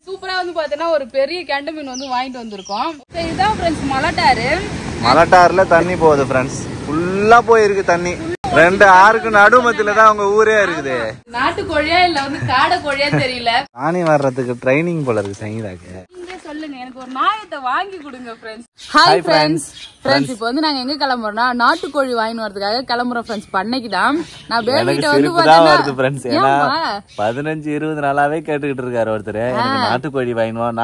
சூப்பரா வந்து பாத்தீங்கன்னா ஒரு பெரிய கெண்டை மீன் வந்து வாங்கிட்டு வந்திருக்கோம். இதுதான் ஃப்ரெண்ட்ஸ் மலட்டாறு. மலட்டாறுல தண்ணி போகுது ஃப்ரெண்ட்ஸ். ஃபுல்லா போயிருக்கு தண்ணி. 2 ஆறுக்கு நடுமத்தில தான் அவங்க ஊரே இருக்குது. நாட்டுக்கோழியா இல்ல வந்து காடை கோழியா தெரியல. நானே வர்றதுக்கு ட்ரைனிங் போல இருக்கு சங்கீதாக்கு. சொல்லுங்க எனக்கு ஒரு நாயத்தை வாங்கி கொடுங்க ஃப்ரெண்ட்ஸ். Hi friends. இப்போ வந்து நாங்க எங்க கிளம்புறோம்னா நாட்டுக்கோழி வாங்கி வரதுக்காக கிளம்புறோம் ஃப்ரெண்ட்ஸ். பண்ணைக்குதான் நான் பேபிட்ட வந்து பாத்தீங்கன்னா 15-20 நாளாவே கேட்டுக்கிட்டு இருக்காரு ஒருத்தர். நாட்டுக்கோழி வாங்கினோம்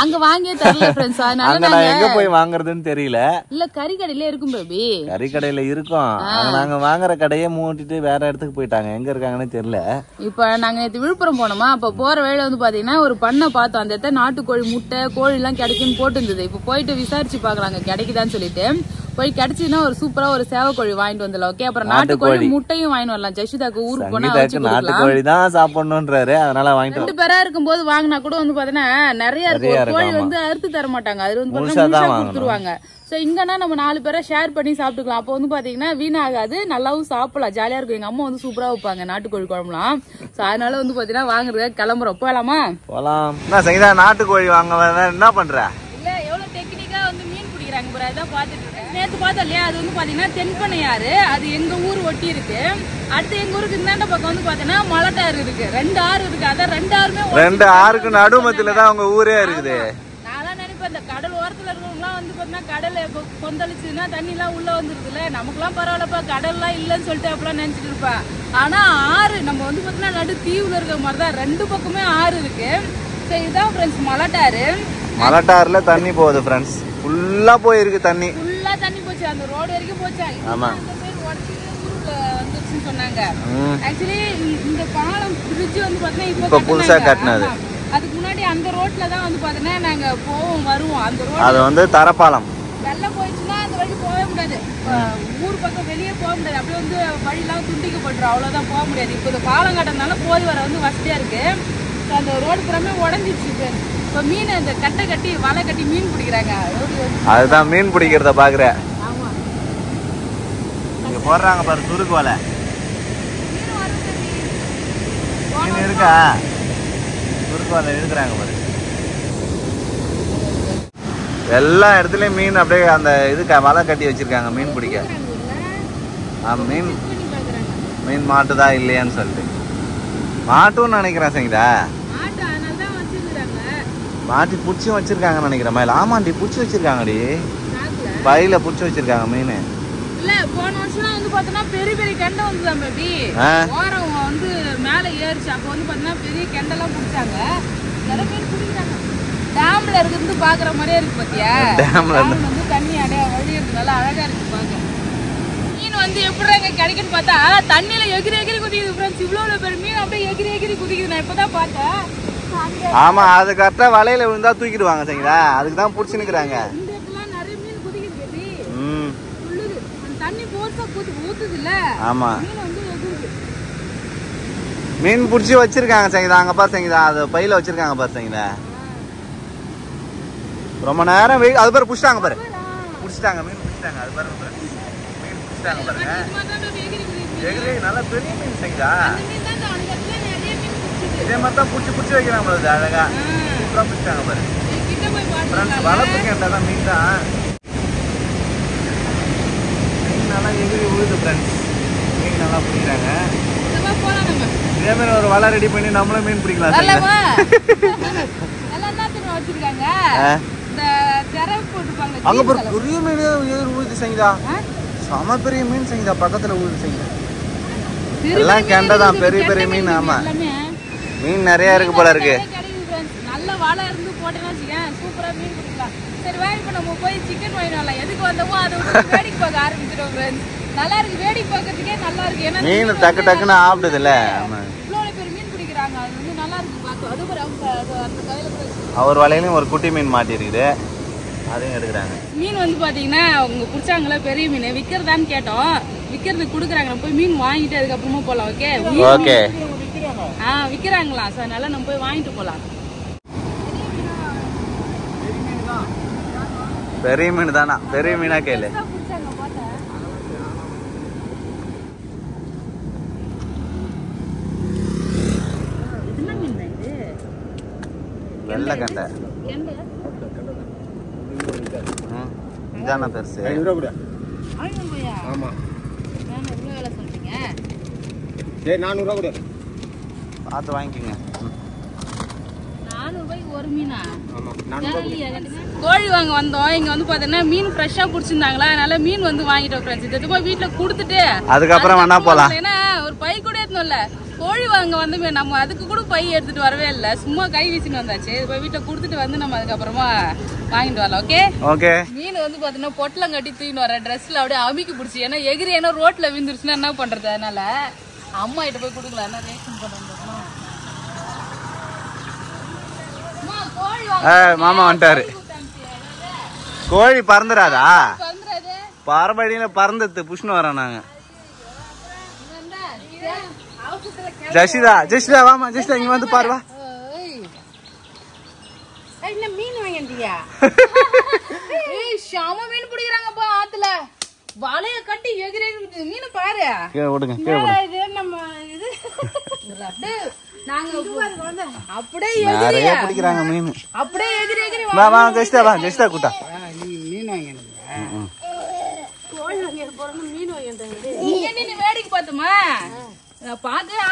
அங்க வாங்கியே தரல ஃப்ரெண்ட்ஸ். அதனால நான் எங்க போய் வாங்குறதுன்னு தெரியல. இல்ல கறி கடையில இருக்கும் பேபி. கறி கடையில இருக்கும். நாங்க வாங்குற கடையே மூட்டிட்டு வேற இடத்துக்கு போயிட்டாங்க. எங்க இருக்காங்கன்னு தெரியல. இப்ப நாங்க விழுப்புரம் போனோமா, அப்ப போற வேலை வந்து பாத்தீங்கன்னா ஒரு பண்ணை பார்த்தோம். அந்த இடத்துல நாட்டுக்கோழி முட்டை கோழி எல்லாம் கிடைக்குன்னு போட்டு இருந்தது. இப்ப போயிட்டு விசாரிச்சு பாக்கலாங்க கிடைக்குதான்னு சொல்லிட்டு. போய் கிடைச்சுன்னா ஒரு சூப்பரா ஒரு சேவக்கோழி வாங்கிட்டு வந்துடலாம். ஓகே, அப்புறம் நாட்டுக்கோழி முட்டையும் வாங்கிட்டு வரலாம். ஜெஷிதாக்கு ஊருக்கு போனா நாட்டுக்கோழி தான் சாப்பிடணும்ன்றாரு. அதனால வாங்கிட்டு 2 பேரா இருக்கும்போது வாங்கினா கூட வந்து பாத்தீங்கன்னா நிறைய இருக்கும். கோழி வந்து அறுத்து தர மாட்டாங்க. அது வந்து பாத்தீங்கன்னா கொடுத்துருவாங்க. சோ இங்கன்னா நம்ம 4 பேரை ஷேர் பண்ணி சாப்பிட்டுக்கலாம். அப்போ வந்து பாத்தீங்கன்னா வீணாகாது, நல்லாவும் சாப்பிடலாம், ஜாலியா இருக்கும். எங்க அம்மா வந்து சூப்பரா வைப்பாங்க நாட்டுக்கோழி குழம்புலாம். சோ அதனால வந்து பாத்தீங்கன்னா வாங்குறதுக்காக கிளம்புறோம். போலாமா? போலாம். என்ன சங்கீதா நாட்டுக்கோழி வாங்க என்ன பண்ற? இல்ல எவ்வளவு டெக்னிக்கா வந்து மீன் பிடிக்கிறாங்க ப்ரோ, அதான் பாத்துட்டு இருக்கேன். நேத்து பார்த்தோம் இல்லையா, அது வந்து பாத்தீங்கன்னா தென்பண்ணையாறு. அது எங்க ஊர் ஒட்டி இருக்கு. அடுத்து எங்க ஊருக்கு இந்தாண்ட பக்கம் வந்து பாத்தீங்கன்னா மலட்டாறு இருக்கு. 2 ஆறு இருக்கு. அதான் 2 ஆறுமே 2 ஆறுக்கு நடுமத்தில தான் அவங்க ஊரே இருக்குது. இந்த கடல் ஓரத்துல இருக்கவங்கலாம் வந்து பாத்தீங்கன்னா கடல்ல கொந்தளிச்சுன்னா தண்ணி எல்லாம் உள்ள வந்துருதுல. நமக்குலாம் பரவாயில்லப்பா, கடல் எல்லாம் இல்லன்னு சொல்லிட்டு அப்பெல்லாம் நினைச்சிட்டு இருப்பா. ஆனா ஆறு நம்ம வந்து பாத்தீங்கன்னா நடு தீவுல இருக்க மாதிரிதான் 2 பக்கமே ஆறு இருக்கு. இதுதான் ஃப்ரெண்ட்ஸ் மலட்டாறு. மலட்டாறுல தண்ணி போகுது ஃப்ரெண்ட்ஸ். ஃபுல்லா போயிருக்கு தண்ணி. ஃபுல்லா தண்ணி போச்சு, அந்த ரோடு வரைக்கும் போச்சு. ஆமா, வந்துருச்சுன்னு சொன்னாங்க. ஆக்சுவலி இந்த பாலம் பிரிட்ஜ் வந்து பாத்தீங்கன்னா இப்ப புதுசா கட்டினது. அதுக்கு முன்னாடி அந்த ரோட்ல தான் வந்து பாத்தீங்கன்னா நாங்க போவோம் வருவோம். அந்த ரோட் அது வந்து தரப்பாலம். வெள்ளம் போயிடுச்சுன்னா அந்த வழி போகவே முடியாது. ஊர் பக்கம் வெளியே போக முடியாது. அப்படியே வந்து வழியெல்லாம் துண்டிக்கப்பட்டுரும். அவ்வளவுதான் போக முடியாது. இப்போ இந்த பாலம் கட்டினால போய் வர வந்து வசதியா இருக்கு. அந்த ரோடு புறமே உடஞ்சிச்சு. இப்ப மீன் அந்த கட்டை கட்டி வலை கட்டி மீன் பிடிக்கிறாங்க. அதுதான் மீன் பிடிக்கிறத பாக்குற. ஆமா, இங்க போடுறாங்க பாரு சுருக்கு வலை. மீன் இருக்கா? சுருக்கு வலை எடுக்கிறாங்க பாரு. எல்லா இடத்துலயும் மீன் அப்படியே அந்த இதுக்கு வலை கட்டி வச்சிருக்காங்க மீன் பிடிக்க. மீன் மாட்டுதா இல்லையான்னு சொல்லிட்டு மாட்டுன்னு நினைக்கிறேன் சங்கீதா. மாட்டி புடிச்சு வச்சிருக்காங்கன்னு நினைக்கிறேன். மயில ஆமாண்டி புடிச்சு வச்சிருக்காங்கடி. பையில புடிச்சு வச்சிருக்காங்க மீன். இல்ல போன வருஷம் வந்து பாத்தீங்கன்னா பெரிய பெரிய கெண்டை வந்துதான் பேபி. ஓரம் வந்து மேல ஏறிச்சு. அப்ப வந்து பாத்தீங்கன்னா பெரிய கெண்டெல்லாம் பிடிச்சாங்க. நிறைய பேர் பிடிக்கிறாங்க. டேம்ல இருந்து பாக்குற மாதிரியே இருக்கு பாத்தியா. டேம்ல வந்து தண்ணி அடைய வழி இருக்கு, நல்லா அழகா இருக்கு பாக்க. மீன் வந்து எப்படி எங்க கிடைக்குன்னு பார்த்தா தண்ணியில எகிரி எகிரி குதிக்குது ஃப்ரெண்ட்ஸ். இவ்வளவு பெரிய மீன் அப்படியே எகிரி எகிரி குதிக்குது. நான் இப்பதான் பார்த்தேன். ஆமா, அது கரெக்டா வலையில விழுந்தா தூக்கிடுவாங்க சரிங்களா. அதுக்கு தான் புடிச்சு நிக்கிறாங்க. இந்த இடத்துல நிறைய மீன் குதிக்குது பேபி. உள்ளுது அந்த தண்ணி போர்ஸா ஊத்துது இல்ல. ஆமா, மீன் வந்து எகிருது. மீன் புடிச்சு வச்சிருக்காங்க சங்கீதா. அங்க பாரு சங்கீதா, அது பையில வச்சிருக்காங்க பாரு சங்கீதா. ரொம்ப நேரம் வெயிட். அது பாரு புடிச்சிட்டாங்க பாரு. புடிச்சிட்டாங்க மீன் புடிச்சிட்டாங்க. அது பாரு மீன் புடிச்சிட்டாங்க பாருங்க. எகிரி நல்ல பெரிய மீன் சங்கீதா. இதே மாதிரி தான் புடிச்சு வைக்கிறாங்க பாரு. அழகா சூப்பரா பிடிச்சாங்க பாரு. வளர்ப்புக்கு தான் மீன் தான். மீன் நல்லா எகிரி விழுது ஃப்ரெண்ட்ஸ். மீன் நல்லா பிடிக்கிறாங்க. இதே மாதிரி ஒரு வலை ரெடி பண்ணி நம்மளும் மீன் பிடிக்கலாம். அங்க பெரிய மீன் உழுது சங்கீதா. சம பெரிய மீன் சங்கீதா. பக்கத்துல உழுது சங்கீதா. எல்லாம் கெண்டை தான், பெரிய பெரிய மீன். ஆமா, மீன் நிறைய இருக்கு போல இருக்கு. நல்ல வாழை இருந்து போட்டேன்னா சூப்பரா மீன் பிடிக்கலாம். சரி வாங்கி இப்ப நம்ம போய் சிக்கன் வாங்கிடலாம். எதுக்கு வந்தோமோ அதை வேடிக்கை பார்க்க ஆரம்பிச்சிடும் ஃப்ரெண்ட்ஸ். நல்லா இருக்கு, வேடிக்கை பார்க்கறதுக்கே நல்லா இருக்கு. ஏன்னா மீன் டக்கு டக்குன்னு ஆப்பிடுது இல்ல. இவ்வளவு பேர் மீன் பிடிக்கிறாங்க. அது வந்து நல்லா இருக்கு பார்க்க. அது ஒரு அந்த கையில அவர் வலையிலும் ஒரு குட்டி மீன் மாட்டி இருக்குது, அதையும் எடுக்கிறாங்க. மீன் வந்து பாத்தீங்கன்னா அவங்க பிடிச்சாங்களா பெரிய மீன் விக்கிறதான்னு கேட்டோம். விக்கிறதுக்கு கொடுக்குறாங்க. நம்ம போய் மீன் வாங்கிட்டு அதுக்கப்புறமா போலாம். Okay okay. விக்கிறாங்களா? சோ அதனால நம்ம போய் வாங்கிட்டு போலாம். பெரிய மீன் தானா? பெரிய மீனா கேளு. என்ன மீன் வெள்ளை கண்டை இதான பெருசு. 500 ரூபா கொடு. 500 ரூபாயா? ஆமா. நான் இவ்வளவு வேலை சொல்றீங்க. சரி 400 ரூபா கொடு. பார்த்து வாங்கிக்கோங்க. 400 ரூபாய்க்கு ஒரு மீனா? ஆமா 400 ரூபா. கோழி வாங்க வந்தோம். இங்க வந்து பாத்தீங்கன்னா மீன் ஃப்ரெஷ்ஷா புடிச்சிருந்தாங்களா, அதனால மீன் வந்து வாங்கிட்டோம் ஃப்ரெண்ட்ஸ். இது போய் வீட்டுல கொடுத்துட்டு அதுக்கப்புறம் வேணா போலாம். ஏன்னா ஒரு பை கூட எடுத்துன்னு இல்ல, கோழி வாங்க வந்து நம்ம அதுக்கு கூட பை எடுத்துட்டு வரவே இல்லை, சும்மா கை வீசின்னு வந்தாச்சு. இது போய் வீட்டுல கொடுத்துட்டு வந்து நம்ம அதுக்கப்புறமா வாங்கிட்டு வரலாம். Okay okay. மீன் வந்து பாத்தீங்கன்னா பொட்டலம் கட்டி தூக்கிட்டு வர ட்ரெஸ்ல அப்படியே அமுக்கி பிடிச்சி, ஏன்னா எகிரி ஏன்னா ரோட்ல விழுந்துருச்சுன்னா என்ன பண்றது, அதனால அம்மா கிட்ட போய் கொடுக்கலாம். என்ன ரேஷன் பண்றோம். மாமா வந்துட்டாரு. கோழி பறந்துடாதா? பறபடியில பறந்துட்டு புஷ்ணு வரோம் நாங்க. ஜெஷிதா ஜெஷிதா வாமா ஜெஷிதா இங்க வந்து பாருவா. மீன் வாங்கிட்டியா? ஷாம மீன் பிடிக்கிறாங்கப்பா ஆத்துல, வலைய கட்டி எகிரி மீன் பாரு. ஓடுங்க நம்ம இது நாங்க அப்படியே நிறைய பிடிக்கிறாங்க மீன். அப்படியே எகிரி எகிரி வா வா ஜெஷிதா வா ஜெஷிதா கூட்டா. மீன் வாங்கிடுங்க. நீ வேடிக்கை பார்த்தோமா?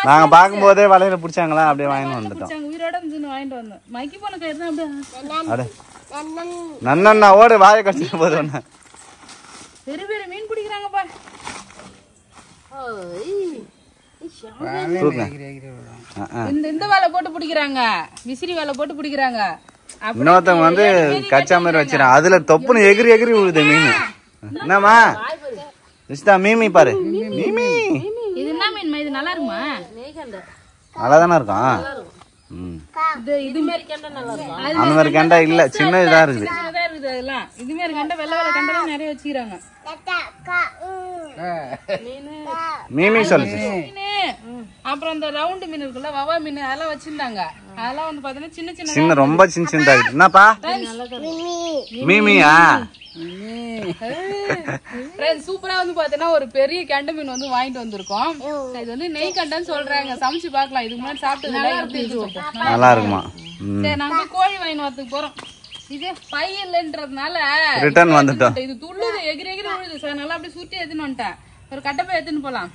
நாங்க பாக்கும்போதே வலையில பிடிச்சாங்களா, அப்படியே வாங்கிட்டு வந்துட்டோம். உயிரோட வாங்கிட்டு வந்தோம். மைக்கி போன கயிறு தான் அப்படியே நன்னா ஓடு வாயை கடிச்சிட்டு போது ஒண்ணு. பெரிய பெரிய மீன் பிடிக்கிறாங்கப்பா. இந்த வேலை போட்டு பிடிக்கிறாங்க, விசிறி வேலை போட்டு பிடிக்கிறாங்க. இன்னொருத்தவங்க வந்து கச்சா மாதிரி வச்சிருக்கான், அதுல தொப்புன்னு எகிரி எகிரி விழுது மீன். என்னமா ரிஷ்தா மீமி பாரு. மீமி இது என்ன மீன்? இது நல்லா இருக்குமா? நல்லாதானே இருக்கும். இது மாதிரி கெண்டை நல்லா இருக்கும். அந்த மாதிரி கெண்டை இல்ல, சின்ன இதா இருக்குது. சின்னதா இருக்குது அதெல்லாம். இது மாதிரி கெண்டை வெள்ளை வெள்ளை கெண்டெல்லாம் நிறைய வச்சுக்கிறாங்க. மீமி சொல்லுச்சு. அப்புறம் இந்த ரவுண்டு மீன் இருக்குல்ல, வவா மீன், அதெல்லாம் வச்சிருந்தாங்க. அதெல்லாம் வந்து பாத்தீங்கன்னா சின்ன சின்ன சின்ன ரொம்ப சின்ன சின்னதா இருக்கு. என்னப்பா மீமியா? சூப்பரா வந்து பாத்தீங்கன்னா ஒரு பெரிய கெண்டை மீன் வந்து வாங்கிட்டு வந்திருக்கோம். இது வந்து நெய் கண்டன்னு சொல்றாங்க. சமைச்சு பாக்கலாம். இதுக்கு முன்னாடி சாப்பிட்டது நல்லா இருக்குமா? சரி நாங்க கோழி வாங்கி வரதுக்கு போறோம். இது பை இல்லன்றதுனால ரிட்டர்ன் வந்துட்டோம். இது துள்ளுது எகிரி எகிரி விழுது சார். நல்லா அப்படியே சுட்டி எடுத்துன்னு வந்துட்டேன். ஒரு கட்டப்பை எடுத்துன்னு போலாம்.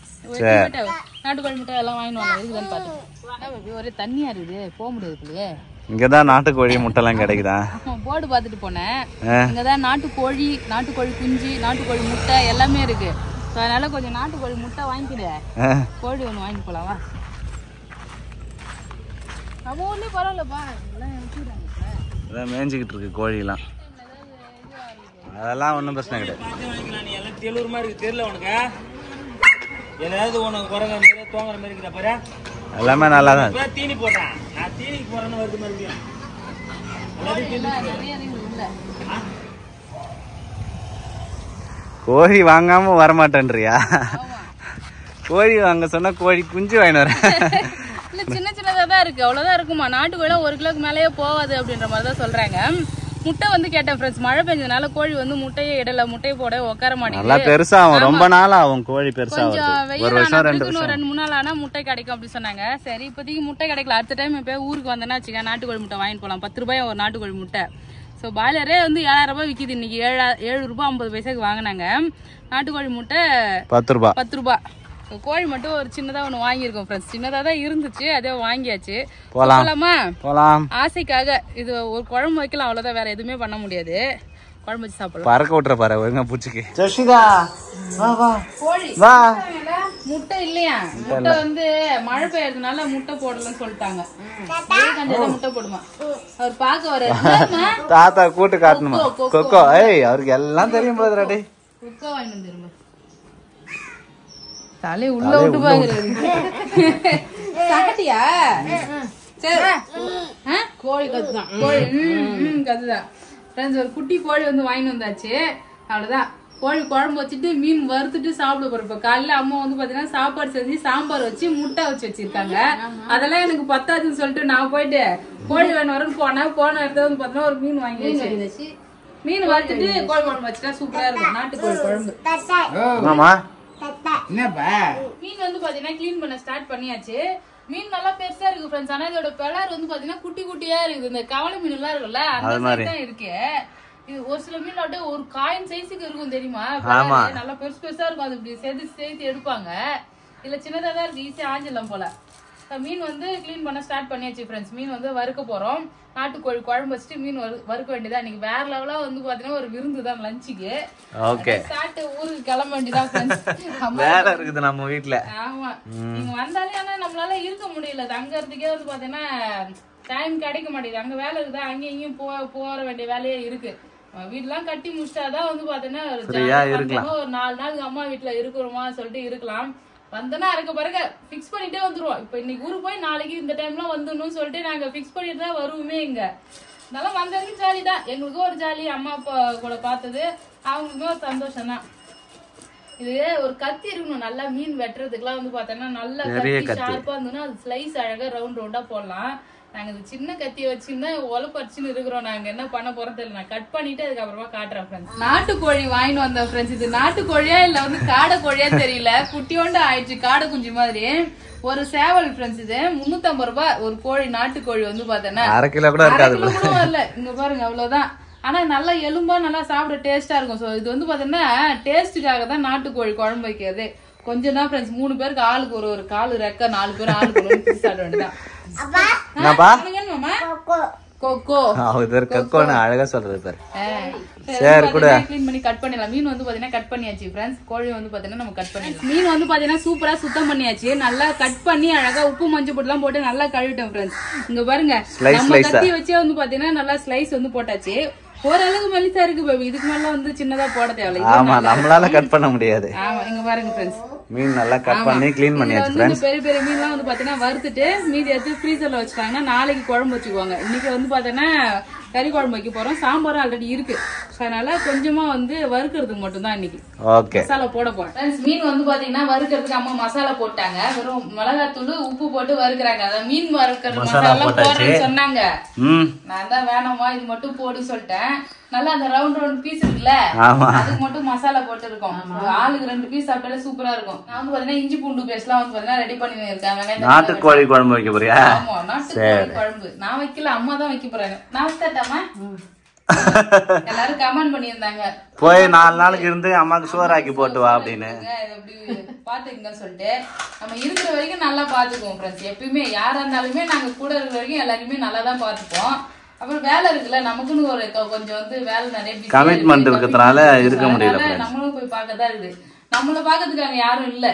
நாட்டுக்கோழி முட்டை எல்லாம் வாங்கிட்டு வரலாம். இருக்குதான்னு பாத்து ஒரே தண்ணியா இருக்குது, போக முடியாது. இங்கதான் நாட்டுக்கோழி முட்டை எல்லாம் கிடைக்குதா? போர்டு பாத்துட்டு போனேன். இங்கதான் நாட்டுக்கோழி, நாட்டுக்கோழி குஞ்சு, நாட்டுக்கோழி முட்டை எல்லாமே இருக்கு. அதனால கொஞ்சம் நாட்டுக்கோழி முட்டை வாங்கிக்கிடு, கோழி ஒண்ணு வாங்கி போலாவா? அப்போ ஒண்ணே பரவாயில்லப்பா, அதான் மேய்ஞ்சிக்கிட்டு இருக்கு கோழி எல்லாம். அதெல்லாம் ஒன்றும் பிரச்சனை கிடையாது. தெலுர் மாதிரி இருக்கு, தெரியல உனக்கு? ஏதாவது உனக்கு குரங்க மாதிரி தோங்குற மாதிரி இருக்குதா பாரு. எல்லாமே நல்லா தான். தீனி போட்டேன், நான் தீனிக்கு போறேன்னு வருது மறுபடியும். கோழி வாங்காம வரமாட்டேன்றியா? கோழி வாங்க சொன்னா கோழி குஞ்சு வாங்கிட்டு வரேன். சின்ன சின்னதா தான் இருக்கு, அவ்வளவுதான் இருக்குமா. நாட்டுக்கோழி 1 கிலோக்கு மேலேயே போகாது அப்படின்ற மாதிரி தான் சொல்றாங்க. முட்டை வந்து கேட்டேன் ஃப்ரெண்ட்ஸ், மழை பெஞ்சதுனால கோழி வந்து முட்டையை இடல, முட்டையை போட உட்கார மாட்டேங்குது. பெருசா ஆகும், ரொம்ப நாள் ஆகும் கோழி பெருசா. கொஞ்சம் வெயில் 2-3 நாள் ஆனா முட்டை கிடைக்கும் அப்படி சொன்னாங்க. சரி இப்போதைக்கு முட்டை கிடைக்கல, அடுத்த டைம் இப்போ ஊருக்கு வந்தேன்னா வச்சுக்க நாட்டுக்கோழி முட்டை வாங்கிட்டு போலாம். 10 ரூபாய் ஒரு நாட்டுக்கோழி முட்டை. ஸோ பாய்லரே வந்து 7000 ரூபாய் விற்கிது. இன்னைக்கு 7 ரூபாய் 50 பைசாக்கு வாங்கினாங்க. நாட்டுக்கோழி முட்டை 10 ரூபாய். 10 ரூபாய். கோழி மட்டும் ஒரு சின்னதா ஒண்ணு வாங்கியிருக்கோம் ஃப்ரெண்ட்ஸ். சின்னதா தான் இருந்துச்சு, அதே வாங்கியாச்சு. போலாமா? போலாம். ஆசைக்காக இது ஒரு குழம்பு வைக்கலாம், அவ்வளவுதான், வேற எதுவுமே பண்ண முடியாது. குழம்பு வச்சு சாப்பிடலாம். பறக்க விட்டுற பாரு ஒழுங்கா பூச்சிக்கு. ஜெஷிதா வா வா. கோழி வா. முட்டை இல்லையா? முட்டை வந்து மழை பெய்யறதுனால முட்டை போடலன்னு சொல்லிட்டாங்க. முட்டை போடுமா? அவர் பாக்க வர தாத்தா கூட்டு காட்டணுமா? கொக்கோ. ஏய் அவருக்கு எல்லாம் தெரியும் போதுடா. டேய் கொக்கோ வாங்கி வந்துருமா? தலை உள்ள விட்டு பாக்குறது. சாப்பிட்டியா? சரி. கோழி கத்துதான். கோழி கத்துதான். ஃப்ரெண்ட்ஸ் ஒரு குட்டி கோழி வந்து வாங்கி வந்தாச்சு. அவ்வளவுதான். கோழி குழம்பு வச்சுட்டு மீன் வறுத்துட்டு சாப்பிட போறோம். இப்ப காலையில அம்மா வந்து பாத்தீங்கன்னா சாப்பாடு செஞ்சு சாம்பார் வச்சு முட்டை வச்சு வச்சிருக்காங்க. அதெல்லாம் எனக்கு பத்தாதுன்னு சொல்லிட்டு நான் போயிட்டு கோழி வேணும் வரன்னு போன இடத்துல வந்து பாத்தீங்கன்னா ஒரு மீன் வாங்கி வச்சு மீன் வறுத்துட்டு கோழி குழம்பு வச்சுட்டா சூப்பரா இருக்கும். நாட்டுக்கோழி குழம்பு. மீன் வந்து பாத்தீங்கன்னா கிளீன் பண்ண ஸ்டார்ட் பண்ணியாச்சு. மீன் நல்லா பெருசா இருக்கு ஃப்ரெண்ட்ஸ். ஆனா இதோட பெலர் வந்து பாத்தீங்கன்னா குட்டி குட்டியா இருக்குது. இந்த கவலை மீன் எல்லாம் இருக்குல்ல அந்த மாதிரி தான் இருக்கு. இது ஒரு சில மீன் அப்படியே ஒரு காயின் சைஸுக்கு இருக்கும் தெரியுமா? நல்லா பெருசு பெருசா இருக்கும். அது இப்படி சேர்த்து எடுப்பாங்க. இல்ல சின்னதா தான் இருக்கு, ஈஸியா ஆஞ்சிடலாம் போல. மீன் வந்து கிளீன் பண்ண ஸ்டார்ட் பண்ணியாச்சு ஃப்ரெண்ட்ஸ். மீன் வந்து வறுக்க போறோம். நாட்டுக்கோழி குழம்பு வச்சுட்டு மீன் வறுக்க வேண்டியதா. இன்னைக்கு வேற லெவலா வந்து பாத்தீங்கன்னா ஒரு விருந்து தான் லஞ்சுக்கு. ஓகே ஸ்டார்ட் ஊருக்கு கிளம்ப வேண்டியதான் ஃப்ரெண்ட்ஸ். வேற இருக்குது நம்ம வீட்ல. ஆமா நீங்க வந்தாலே ஆனா நம்மளால இருக்க முடியல. தங்கறதுக்கே வந்து பாத்தீங்கன்னா டைம் கிடைக்க மாட்டேங்குது. அங்க வேலை இருக்குதா, அங்கேயும் இங்கேயும் போற வேண்டிய வேலையே இருக்கு. வீடெல்லாம் கட்டி முடிச்சாதான் வந்து பாத்தீங்கன்னா ஒரு 4 நாளுக்கு அம்மா வீட்டுல இருக்கிறோமா சொல்லிட்டு இருக்கலாம். வந்தனா இருக்க பிறகு பிக்ஸ் பண்ணிட்டே வந்துருவோம். இப்ப இன்னைக்கு ஊருக்கு போய் நாளைக்கு இந்த டைம்லாம் வந்துடணும்னு சொல்லிட்டு நாங்க பிக்ஸ் பண்ணிட்டு தான் வருவோமே. இங்க நல்லா வந்த வரைக்கும் ஜாலி தான். எங்களுக்கும் ஒரு ஜாலி, அம்மா அப்பா கூட பார்த்தது அவங்களுக்குமே ஒரு சந்தோஷம் தான். இது ஒரு கத்தி இருக்கணும் நல்லா மீன் வெட்டுறதுக்குலாம் வந்து பார்த்தோன்னா நல்லா கத்தி ஷார்ப்பா இருந்ததுன்னா அது ஸ்லைஸ் அழகா ரவுண்ட் ரவுண்டா போடலாம். நாங்க இந்த சின்ன கத்தியை வச்சுன்னா ஒலப்பரிச்சுன்னு இருக்கிறோம். நாங்க என்ன பண்ண போறது இல்லை. நான் கட் பண்ணிட்டு அதுக்கப்புறமா காட்டுறேன் ஃப்ரெண்ட்ஸ். நாட்டுக்கோழி வாங்கிட்டு வந்தேன் ஃப்ரெண்ட்ஸ். இது நாட்டுக்கோழியா இல்ல வந்து காடை கோழியா தெரியல. குட்டியோண்டு ஆயிடுச்சு, காடை குஞ்சு மாதிரி. ஒரு சேவல் ஃப்ரெண்ட்ஸ். இது 350 ரூபாய் ஒரு கோழி. நாட்டுக்கோழி வந்து பார்த்தேன்னா 1/2 கிலோ கூட இருக்காது. இல்ல இங்க பாருங்க அவ்வளவுதான். ஆனா நல்லா எலும்பா நல்லா சாப்பிட டேஸ்டா இருக்கும். சோ இது வந்து பாத்தீங்கன்னா டேஸ்டுக்காக தான் நாட்டுக்கோழி குழம்பு வைக்கிறது. கொஞ்சம் தான் ஃப்ரெண்ட்ஸ். 3 பேருக்கு ஆளுக்கு ஒரு காலு ரெக்க, 4 பேர் ஆளுக்கு ஒன்று சாப்பிட வேண்டியதான். அழகா சொல்றது பாரு. சரி கூட க்ளீன் பண்ணி கட் பண்ணிடலாம். மீன் வந்து பாத்தீங்கன்னா கட் பண்ணியாச்சு ஃப்ரெண்ட்ஸ். கோழி வந்து பாத்தீங்கன்னா நம்ம கட் பண்ணிடலாம். மீன் வந்து பாத்தீங்கன்னா சூப்பரா சுத்தம் பண்ணியாச்சு. நல்லா கட் பண்ணி அழகா உப்பு மஞ்சள் போட்டு எல்லாம் போட்டு நல்லா கழுவிட்டோம் ஃப்ரெண்ட்ஸ். இங்க பாருங்க நம்ம கத்தி வச்சே வந்து பாத்தீங்கன்னா நல்லா ஸ்லைஸ் வந்து போட்டாச்சு. ஓரளவுக்கு மெலிசா இருக்கு பேபி. இதுக்கு மேல வந்து சின்னதா போட தேவையில்லை. ஆமா நம்மளால கட் பண்ண முடியாது. ஆமா இங்க பாருங்க ஃப்ரெண்ட்ஸ். மீன் நல்லா கட் பண்ணி க்ளீன் பண்ணியாச்சு ஃப்ரெண்ட்ஸ். பெரிய பெரிய மீன்லாம் வந்து பாத்தீங்கன்னா வறுத்துட்டு மீதி எடுத்து ஃப்ரீசர்ல வச்சுட்டாங்கன்னா நாளைக்கு குழம்பு வச்சுக்குவாங்க. இன்னைக்கு வந்து பாத்தீங்கன்னா கறி குழம்பு வைக்க போறோம். சாம்பாரும் ஆல்ரெடி இருக்கு. அதனால கொஞ்சமா வந்து வறுக்கிறதுக்கு மட்டும் தான் இன்னைக்கு மசாலா போட போறேன். மீன் வந்து பாத்தீங்கன்னா வறுக்கிறதுக்கு அம்மா மசாலா போட்டாங்க. வெறும் மிளகாத்தூள் உப்பு போட்டு வறுக்கிறாங்க. அதான் மீன் வறுக்கிற மசாலா போடுறேன்னு சொன்னாங்க. நான் தான் வேணாமா இது மட்டும் போடு சொல்லிட்டேன். நல்லா அந்த ரவுண்ட் பீஸ் இருக்குல்ல அதுக்கு மட்டும் மசாலா போட்டு இருக்கோம். ஆளுக்கு 2 பீஸ் சாப்பிட்டாலே சூப்பரா இருக்கும். நான் வந்து பாத்தீங்கன்னா இஞ்சி பூண்டு பேஸ்ட் எல்லாம் வந்து பாத்தீங்கன்னா ரெடி பண்ணி இருக்கேன். நாட்டுக்கோழி குழம்பு வைக்க போறியா? ஆமா நாட்டுக்கோழி குழம்பு நான் வைக்கல, அம்மா தான் வைக்க போறாங்க. நான் வச்சாட்டாமா? எல்லாரும் கமெண்ட் பண்ணியிருந்தாங்க போய் 4 நாளுக்கு இருந்து அம்மாக்கு சோறாக்கி போட்டு வா அப்படின்னு. பாத்துக்கங்க சொல்லிட்டு நம்ம இருக்கிற வரைக்கும் நல்லா பாத்துக்குவோம் ஃப்ரெண்ட்ஸ். எப்பயுமே யாரா இருந்தாலுமே நாங்க கூட இருக்கிற வரைக்கும் எல்லாருமே நல்லா தான் பாத்துப்போம். அப்புறம் வேலை இருக்குல்ல நமக்குன்னு ஒரு கொஞ்சம் வந்து வேலை நிறைய கமிட்மெண்ட் இருக்கிறதுனால இருக்க முடியல. நம்மளும் போய் பார்க்கதான் இருக்குது. நம்மள பாக்கிறதுக்கு அங்க யாரும் இல்ல.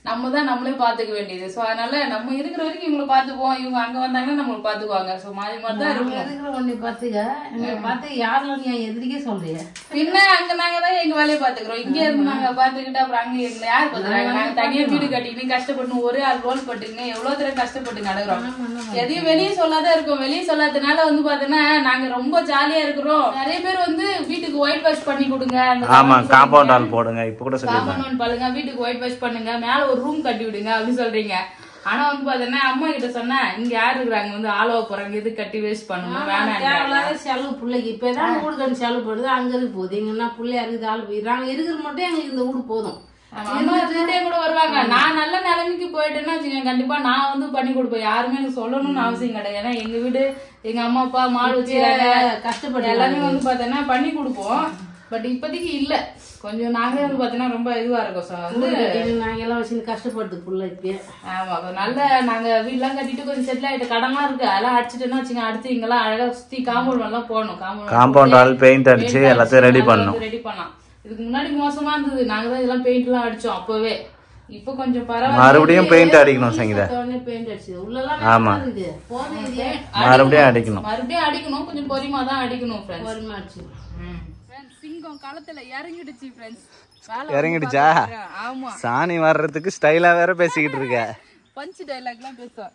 நம்ம தான் நம்மளே பாத்துக்க வேண்டியது. சோ அதனால நம்ம இருக்கிற வரைக்கும் இவங்களை பாத்துக்குவோம். இவங்க அங்க வந்தாங்கன்னா நம்மளுக்கு பாத்துக்குவாங்க. சோ மாறி மாறிதான் பாத்துக்க யாரும் எதிரிக்கே சொல்றீங்க. பின்ன அங்க நாங்க தான் எங்க வேலையை பாத்துக்கிறோம். இங்க இருந்து நாங்க பாத்துக்கிட்டு அப்புறம் அங்க எங்களை யார் பாத்துறாங்க? நாங்க தனியா வீடு கட்டிக்கிட்டு கஷ்டப்பட்டு ஒரே ஆள் ரோல் பட்டுங்க எவ்வளவு தூரம் கஷ்டப்பட்டு நடக்கிறோம். எதையும் வெளியே சொல்லாதான் இருக்கோம். வெளியே சொல்லாததுனால வந்து பாத்தீங்கன்னா நாங்க ரொம்ப ஜாலியா இருக்கிறோம். நிறைய பேர் வந்து வீட்டுக்கு ஒயிட் வாஷ் பண்ணி கொடுங்க, காம்பவுண்ட் வால் போடுங்க, இப்ப கூட காம்பவுண்ட் பாருங்க, வீட்டுக்கு ஒயிட் வாஷ் பண்ணுங்க, மேல ஒரு ரூம் கட்டி விடுங்க அப்படின்னு சொல்றீங்க. ஆனா வந்து பாத்தீங்கன்னா அம்மா கிட்ட சொன்னா இங்க யாரு இருக்கிறாங்க வந்து ஆளவா போறாங்க, இது கட்டி வேஸ்ட் பண்ணணும் வேணாம் செலவு பிள்ளைக்கு இப்பதான் வீடு கட்டி செலவு போடுது. அங்க இருக்கு போகுது எங்கன்னா பிள்ளையா இருக்குது ஆள் போயிடுறாங்க. இருக்கிற மட்டும் எங்களுக்கு இந்த வீடு போதும். அம்மா கூட வருவாங்க. நான் நல்ல நிலைமைக்கு போயிட்டேன்னா வச்சுக்கேன் கண்டிப்பா நான் வந்து பண்ணி கொடுப்பேன். யாருமே எனக்கு சொல்லணும்னு அவசியம் கிடையாது. ஏன்னா எங்க வீடு எங்க அம்மா அப்பா மாடு வச்சுக்கிறாங்க, கஷ்டப்பட்டு எல்லாமே வந்து பாத்தீங்கன்னா பண்ணி கொடுப்போம். பட் இப்போதைக்கு இல்ல, கொஞ்சம் நாங்களே வந்து பாத்தீங்கன்னா ரொம்ப இதுவா இருக்கும். நாங்க எல்லாம் வச்சு கஷ்டப்படுது புள்ள இப்ப. ஆமா நல்ல நாங்க வீடெல்லாம் கட்டிட்டு கொஞ்சம் செட்டில் ஆயிட்டு கடன்லாம் இருக்கு. அதெல்லாம் அடிச்சுட்டோம்னா வச்சுங்க அடுத்து இங்கெல்லாம் அழகா சுத்தி காம்பவுண்ட் எல்லாம் போடணும். காம்பவுண்ட் வால் பெயிண்ட் அடிச்சு எல்லாத்தையும் ரெடி பண்ணலாம். இதுக்கு முன்னாடி மோசமா இருந்தது. நாங்க தான் இதெல்லாம் பெயிண்ட் எல்லாம் அடிச்சோம் அப்பவே. இப்ப கொஞ்சம் பரவாயில்ல. மறுபடியும் பெயிண்ட் அடிக்கணும் சங்கீதா. பெயிண்ட் அடிச்சது உள்ளலாம் ஆமா மறுபடியும் அடிக்கணும். கொஞ்சம் பொறுமையா தான் அடிக்கணும் ஃப்ரெண்ட்ஸ். பொறுமையா அடிச்சு சிங்கம் களத்துல இறங்கிடுச்சு ஃப்ரெண்ட்ஸ். இறங்கிடுச்சா? ஆமா சாணி வர்றதுக்கு ஸ்டைலா வேற பேசிக்கிட்டு இருக்க. பஞ்ச் டயலாக்லாம் பேசுவோம்.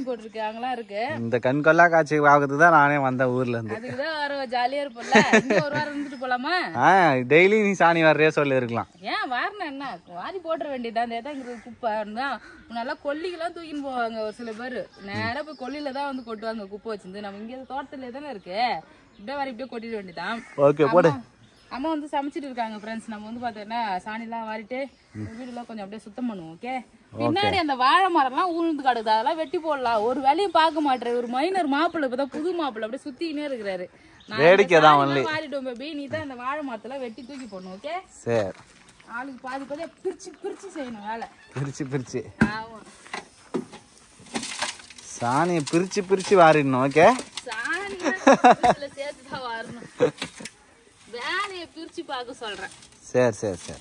போட்டுருக்காங்களா இருக்கு. இந்த கண்கொள்ளா காட்சி பார்க்கறதுக்கு தான் நானே வந்தேன் ஊர்ல இருந்து. அதுக்குதான் வர ஜாலியா இருப்போம்ல. ஒரு வாரம் இருந்துட்டு போலாமா? டெய்லி நீ சாணி வர்றே சொல்லி இருக்கலாம். ஏன் வாரணம் என்ன வாரி போட்டுற வேண்டியதான். அந்த குப்பை நல்லா கொல்லிக்கெல்லாம் தூக்கின்னு போவாங்க ஒரு சில பேரு. நேரா போய் கொல்லில தான் வந்து கொட்டுவாங்க குப்பை வச்சிருந்து. நம்ம இங்க தோட்டத்துல தானே இருக்கு, இப்படியே வாரி இப்படியே கொட்டிட வேண்டியதான். ஓகே போடு. அம்மா வந்து சமைச்சிட்டு இருக்காங்க ஃப்ரெண்ட்ஸ். நம்ம வந்து பாத்தீங்கன்னா சாணி எல்லாம் வாரிட்டு வீடு எல்லாம் கொஞ்சம் அப்படியே சுத்தம் பண்ணுவோம். ஓகே பின்னாடி அந்த வாழை மரம்லாம் ஊழ்ந்து கிடக்குது, அதெல்லாம் வெட்டி போடலாம். ஒரு வேலையும் பார்க்க மாட்டேன். ஒரு மைனர் மாப்பிள்ளை இப்பதான் புது மாப்பிள்ளை அப்படியே சுத்திக்கினே இருக்கிறாரு. வேடிக்கைதான் மாறிட்டோம் பேபி. நீ தான் இந்த வாழை மரத்தெல்லாம் வெட்டி தூக்கி போடணும். ஓகே சரி. ஆளுக்கு பாதி பாதியா பிரிச்சு பிரிச்சு செய்யணும் வேலை. பிரிச்சு ஆமா, சாணியை பிரிச்சு வாரிடணும். ஓகே, சாணி சேர்த்துதான் வாரணும். வேலையை பிரிச்சு பார்க்க சொல்றேன். சரி.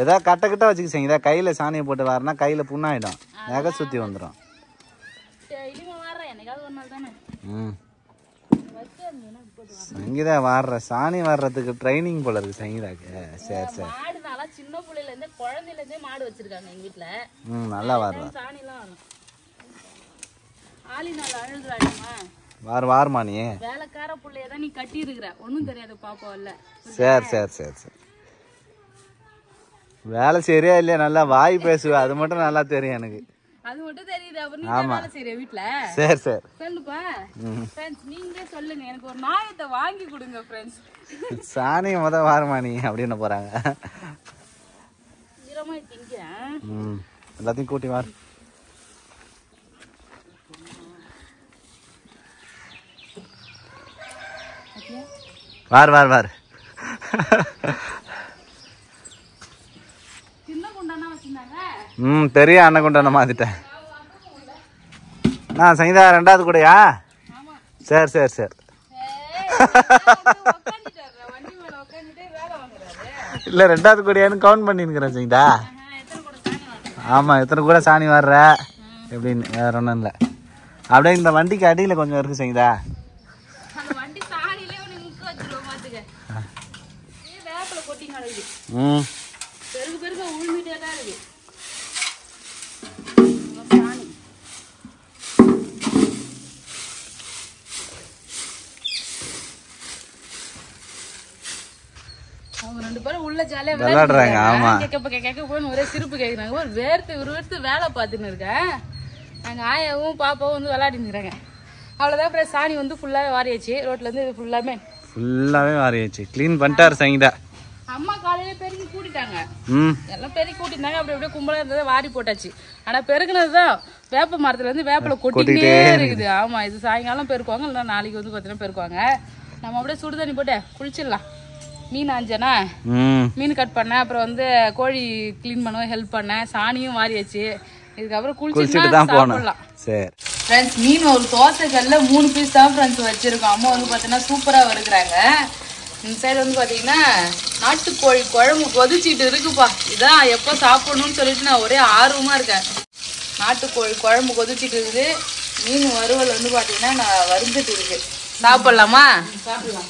ஏதாவது கட்ட வச்சுக்க செய்யுங்க. கையில சாணியை போட்டு வாரினா கையில புண்ணாயிடும், நகை சுத்தி வந்துடும். டெய்லியும் வாடுறேன், என்னைக்காவது ஒரு நாள் தானே. சங்கீதா வாடுற சாணி வாடுறதுக்கு ட்ரைனிங் போல இருக்கு சங்கீதாக்கு. சரி. மாடுனால சின்ன பிள்ளைல இருந்தே குழந்தையில இருந்தே மாடு வச்சிருக்காங்க எங்க வீட்டுல. நல்லா வாடுற. சாணி எல்லாம் வேணும். ஆளினால அழுகுறாடிமா. வாருமா நீ. வேலைக்கார புள்ளையதான் நீ கட்டி இருக்கிற, ஒன்னும் தெரியாது பாப்பா இல்ல. சரி. வேலை சரியா இல்லையா? நல்லா வாய் பேசுவ, அது மட்டும் நல்லா தெரியும் எனக்கு. அது மட்டும் தெரியுது. அப்புறம் நீ வேலை செய்யற வீட்டுல. சரி சொல்லுப்பா ஃப்ரெண்ட்ஸ், நீங்களே சொல்லுங்க, எனக்கு ஒரு நாயத்தை வாங்கி கொடுங்க ஃப்ரெண்ட்ஸ். சாணி வாருமா நீ அப்படின்னு போறாங்க. ஈரமா திங்கிறேன். எல்லாத்தையும் கூட்டி வாரு. வாரு. சின்ன குண்டானா வச்சிருந்தாங்க. தெரியும், அண்ணன் குண்டான மாத்திட்டேன். நான் சங்கீதா 2வது கூடயா? சரி. இல்ல 2வது கூடயான்னு கவுண்ட் பண்ணிருக்கிறேன் சங்கீதா. ஆமா, எத்தனை கூட சாணி வர்ற எப்படின்னு. வேற ஒன்றும் இல்லை. அப்படியே இந்த வண்டிக்கு அடியில் கொஞ்சம் இருக்கு சங்கீதா. அவங்க 2 பேரும் உள்ள ஜாலியா விளையாடுறாங்க. ஆமா, கேட்க போய் ஒரே சிரிப்பு கேட்குறாங்க. ஒரு வேர்த்து வேலை பார்த்துன்னு இருக்கேன். நாங்க ஆயாவும் பாப்பாவும் வந்து விளையாடின்னு இருக்கிறாங்க. அவ்வளோதான் ஃப்ரெண்ட்ஸ். சாணி வந்து ஃபுல்லாகவே வாரியாச்சு. ரோட்ல இருந்து ஃபுல்லாவே வாரியாச்சு. க்ளீன் பண்ணிட்டாரு சங்கீதா. அம்மா காலையில பெருக்கி கூட்டிட்டாங்க. எல்லாம் பெருக்கி கூட்டிருந்தாங்க. அப்படியே கும்பலா இருந்ததை வாரி போட்டாச்சு. ஆனா பெருக்குனதுதான் வேப்ப மரத்துல இருந்து வேப்பலை கொட்டிக்கிட்டே இருக்குது. ஆமா, இது சாயங்காலம் பெருக்குவாங்க, இல்லைன்னா நாளைக்கு வந்து பார்த்தீங்கன்னா பெருக்குவாங்க. நம்ம அப்படியே சுடு தண்ணி போட்டு குளிச்சிடலாம். மீன் ஆஞ்சனா, மீன் கட் பண்ணேன். அப்புறம் வந்து கோழி கிளீன் பண்ண ஹெல்ப் பண்ணேன். சாணியும் வாரியாச்சு. இதுக்கப்புறம் குளிச்சுட்டு தான் சாப்பிடலாம். சரி ஃப்ரெண்ட்ஸ், மீன் ஒரு தோசைக்கல்ல 3 பீஸ் தான் ஃப்ரெண்ட்ஸ் வச்சிருக்கோம். அம்மா வந்து பார்த்தீங்கன்னா சூப்பரா வருகிறாங்க. இந்த சைடு வந்து பார்த்தீங்கன்னா நாட்டுக்கோழி குழம்பு கொதிச்சிட்டு இருக்குப்பா. இதான் எப்போ சாப்பிடணும்னு சொல்லிட்டு நான் ஒரே ஆர்வமா இருக்கேன். நாட்டுக்கோழி குழம்பு கொதிச்சிட்டு இருக்குது. மீன் வறுவல் வந்து பார்த்தீங்கன்னா நான் வறுந்துட்டு இருக்கு. சாப்பிடலாமா? சாப்பிடலாம்.